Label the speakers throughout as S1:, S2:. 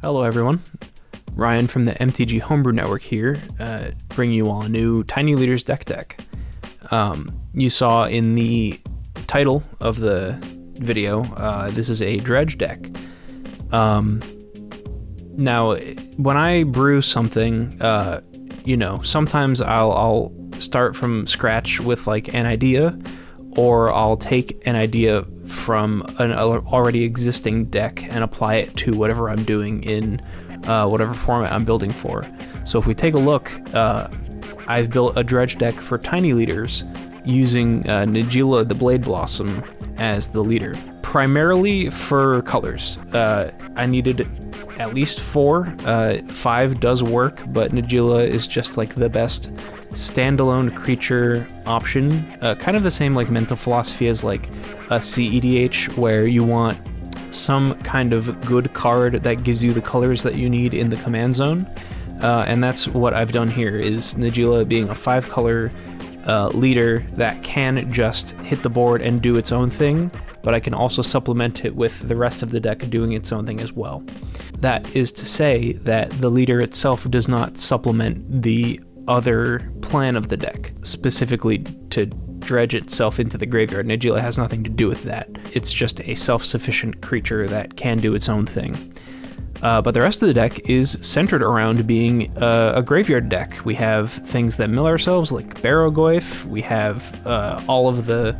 S1: Hello everyone, Ryan from the MTG Homebrew Network here, bringing you all a new Tiny Leaders deck. You saw in the title of the video, this is a dredge deck. Now, when I brew something, sometimes I'll start from scratch with like an idea, or I'll take an idea from an already existing deck and apply it to whatever I'm doing in whatever format I'm building for. So if we take a look, I've built a dredge deck for Tiny Leaders using Najeela the Blade Blossom as the leader. Primarily for colors. I needed at least 4. 5 does work, but Najeela is just like the best standalone creature option. Kind of the same like mental philosophy as like a CEDH, where you want some kind of good card that gives you the colors that you need in the command zone. And that's what I've done here, is Najeela being a 5-color leader that can just hit the board and do its own thing, but I can also supplement it with the rest of the deck doing its own thing as well. That is to say that the leader itself does not supplement the other plan of the deck, specifically to dredge itself into the graveyard. Najeela has nothing to do with that. It's just a self-sufficient creature that can do its own thing. But the rest of the deck is centered around being a graveyard deck. We have things that mill ourselves, like Barrowgoyf. We have all of the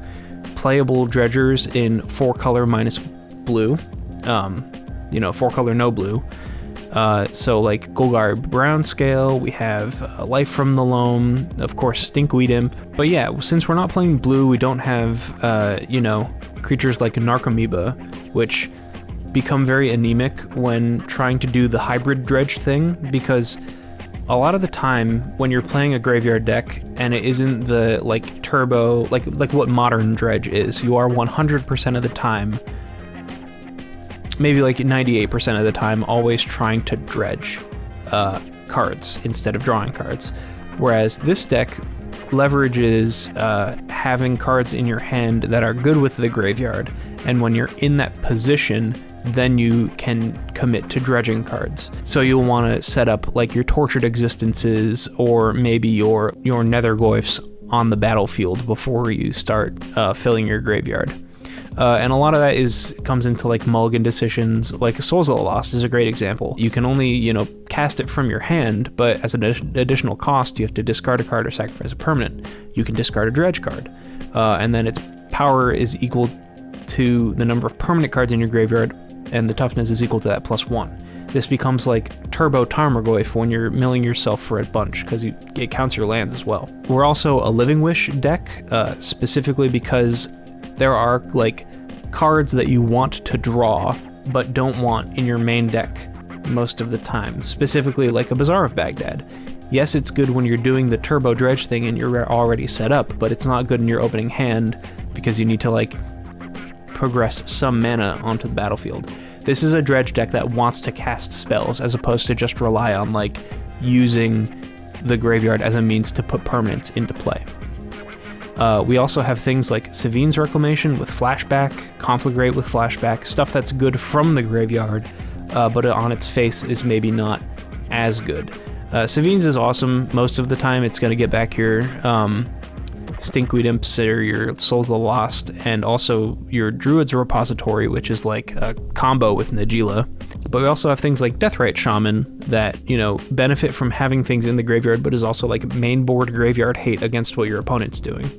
S1: playable dredgers in 4-color minus blue. 4-color no blue. So like Golgar Brownscale, we have Life from the Loam, of course Stinkweed Imp. But yeah, since we're not playing blue, we don't have, creatures like Narcomoeba, which become very anemic when trying to do the hybrid dredge thing, because a lot of the time when you're playing a graveyard deck and it isn't the like turbo, like what modern dredge is, you are 100% of the time, maybe like 98% of the time, always trying to dredge cards instead of drawing cards. Whereas this deck leverages having cards in your hand that are good with the graveyard, and when you're in that position, then you can commit to dredging cards. So you'll want to set up like your Tortured Existences or maybe your Nethergoyfs on the battlefield before you start filling your graveyard. And a lot of that comes into like mulligan decisions. Like Souls of the Lost is a great example. You can only, cast it from your hand, but as an additional cost, you have to discard a card or sacrifice a permanent. You can discard a dredge card, and then its power is equal to the number of permanent cards in your graveyard, and the toughness is equal to that +1. This becomes like Turbo Tarmogoyf when you're milling yourself for a bunch, because it counts your lands as well. We're also a Living Wish deck, specifically because there are like cards that you want to draw but don't want in your main deck most of the time, specifically like a Bazaar of Baghdad. Yes, it's good when you're doing the turbo dredge thing and you're already set up, but it's not good in your opening hand because you need to like progress some mana onto the battlefield. This is a dredge deck that wants to cast spells as opposed to just rely on like using the graveyard as a means to put permanents into play. We also have things like Sevinne's Reclamation with flashback, Conflagrate with flashback, stuff that's good from the graveyard, but on its face is maybe not as good. Sevinne's is awesome most of the time. It's going to get back your Stinkweed Imps or your Souls of the Lost, and also your Druid's Repository, which is like a combo with Najeela. But we also have things like Deathrite Shaman that, benefit from having things in the graveyard, but is also like main board graveyard hate against what your opponent's doing.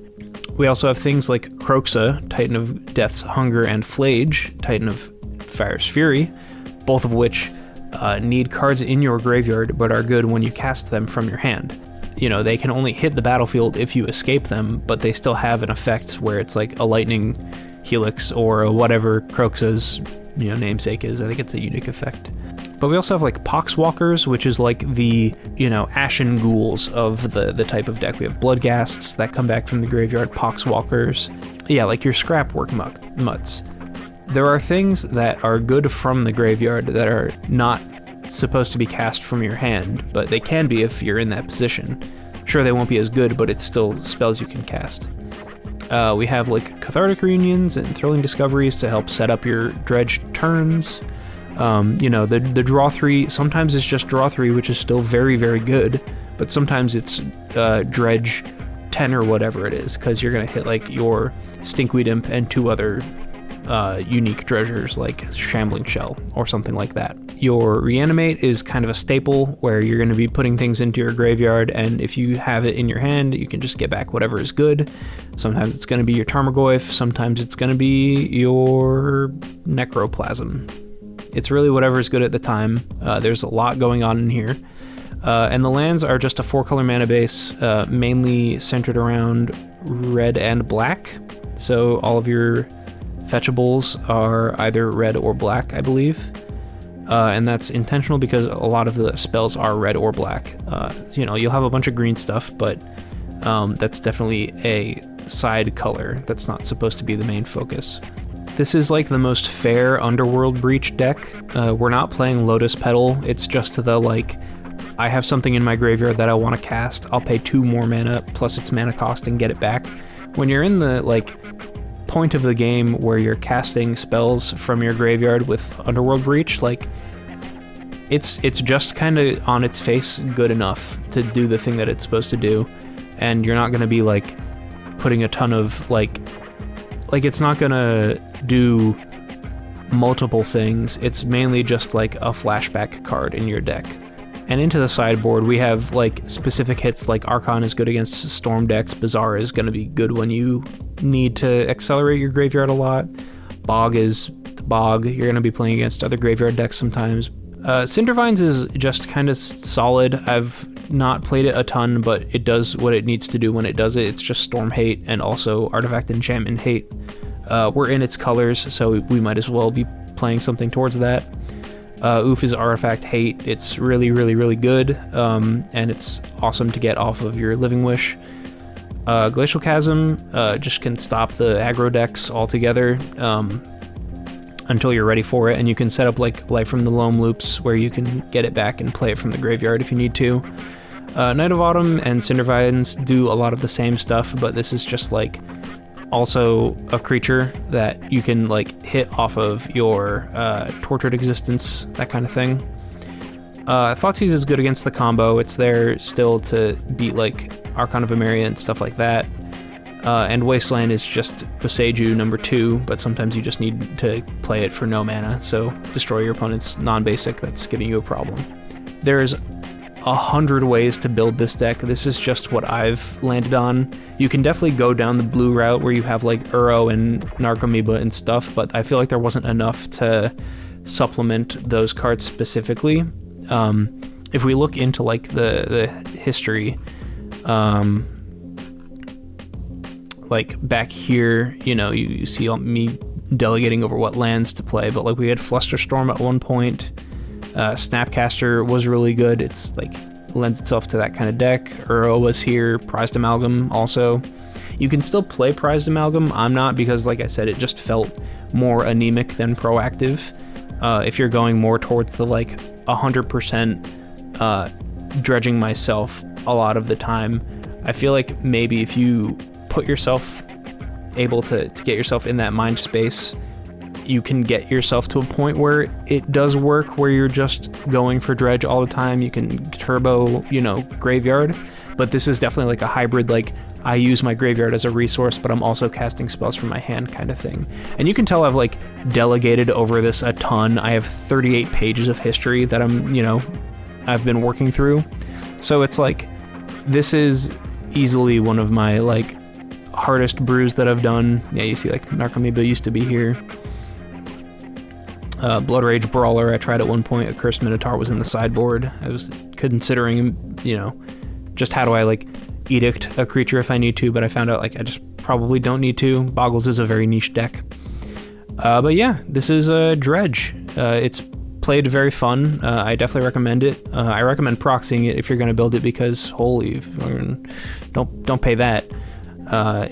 S1: We also have things like Kroxa, Titan of Death's Hunger, and Flage, Titan of Fire's Fury, both of which need cards in your graveyard but are good when you cast them from your hand. They can only hit the battlefield if you escape them, but they still have an effect where it's like a Lightning Helix or whatever Kroxa's namesake is. I think it's a unique effect. But we also have like Poxwalkers, which is like the, Ashen Ghouls of the type of deck. We have Bloodghasts that come back from the graveyard, Poxwalkers. Yeah, like your Scrapwork Mutts. There are things that are good from the graveyard that are not supposed to be cast from your hand, but they can be if you're in that position. Sure, they won't be as good, but it's still spells you can cast. We have like Cathartic Reunions and Thrilling Discoveries to help set up your dredge turns. You know, the draw 3, sometimes it's just draw 3, which is still very, very good, but sometimes it's dredge 10 or whatever it is, because you're going to hit like your Stinkweed Imp and 2 other unique treasures like Shambling Shell or something like that. Your Reanimate is kind of a staple where you're going to be putting things into your graveyard, and if you have it in your hand, you can just get back whatever is good. Sometimes it's going to be your Tarmogoyf, sometimes it's going to be your Necroplasm. It's really whatever is good at the time. There's a lot going on in here. And the lands are just a 4-color mana base, mainly centered around red and black. So all of your fetchables are either red or black, I believe. And that's intentional because a lot of the spells are red or black. You know, you'll have a bunch of green stuff, but that's definitely a side color. That's not supposed to be the main focus. This is like the most fair Underworld Breach deck. We're not playing Lotus Petal. It's just the like, I have something in my graveyard that I want to cast. I'll pay 2 more mana plus its mana cost and get it back. When you're in the like point of the game where you're casting spells from your graveyard with Underworld Breach, like it's just kind of on its face good enough to do the thing that it's supposed to do, and you're not going to be like putting a ton of like it's not going to do multiple things. It's mainly just like a flashback card in your deck. And into the sideboard, we have like specific hits like Archon is good against Storm decks, Bazaar is going to be good when you need to accelerate your graveyard a lot, Bog is Bog, you're going to be playing against other graveyard decks sometimes. Cindervines is just kind of solid. I've not played it a ton, but it does what it needs to do when it does it. It's just Storm hate and also Artifact Enchantment hate. We're in its colors, so we might as well be playing something towards that. Oof is Artifact hate. It's really, really, really good, and it's awesome to get off of your Living Wish. Glacial Chasm just can stop the aggro decks altogether until you're ready for it, and you can set up like Life from the Loam loops where you can get it back and play it from the graveyard if you need to. Night of Autumn and Cindervines do a lot of the same stuff, but this is just like also a creature that you can like hit off of your Tortured Existence, that kind of thing. Thoughtseize is good against the combo. It's there still to beat like Archon of Emeria and stuff like that. And Wasteland is just Boseiju number 2, but sometimes you just need to play it for no mana, so destroy your opponent's non-basic that's giving you a problem. There's 100 ways to build this deck. This is just what I've landed on. You can definitely go down the blue route where you have like Uro and Narcomoeba and stuff, but I feel like there wasn't enough to supplement those cards specifically. If we look into like the history, like back here, you know, you see me delegating over what lands to play, but like we had Flusterstorm at one point. Snapcaster was really good. It's like lends itself to that kind of deck. Uro was here. Prized Amalgam also. You can still play Prized Amalgam. I'm not, because like I said, it just felt more anemic than proactive. If you're going more towards the like 100% dredging myself a lot of the time, I feel like maybe if you put yourself able to get yourself in that mind space, you can get yourself to a point where it does work, where you're just going for dredge all the time. You can turbo, you know, graveyard, but this is definitely like a hybrid, like I use my graveyard as a resource, but I'm also casting spells from my hand kind of thing. And you can tell I've like delegated over this a ton. I have 38 pages of history that I've been working through. So it's like, this is easily one of my like hardest brews that I've done. Yeah, you see like Narcomoeba used to be here. Blood Rage Brawler, I tried at one point. A Cursed Minotaur was in the sideboard. I was considering, you know, just how do I like edict a creature if I need to, but I found out like I just probably don't need to. Boggles is a very niche deck. But yeah, this is a Dredge. It's played very fun. I definitely recommend it. I recommend proxying it if you're going to build it, because holy, don't pay that.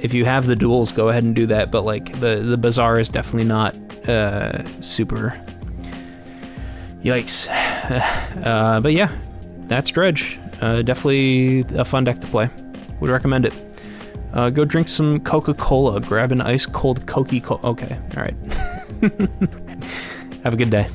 S1: If you have the duels, go ahead and do that, but like the Bazaar is definitely not super yikes. But yeah, that's Dredge. Definitely a fun deck to play. Would recommend it. Go drink some Coca-Cola. Grab an ice cold Coca-Cola. Okay, all right. Have a good day.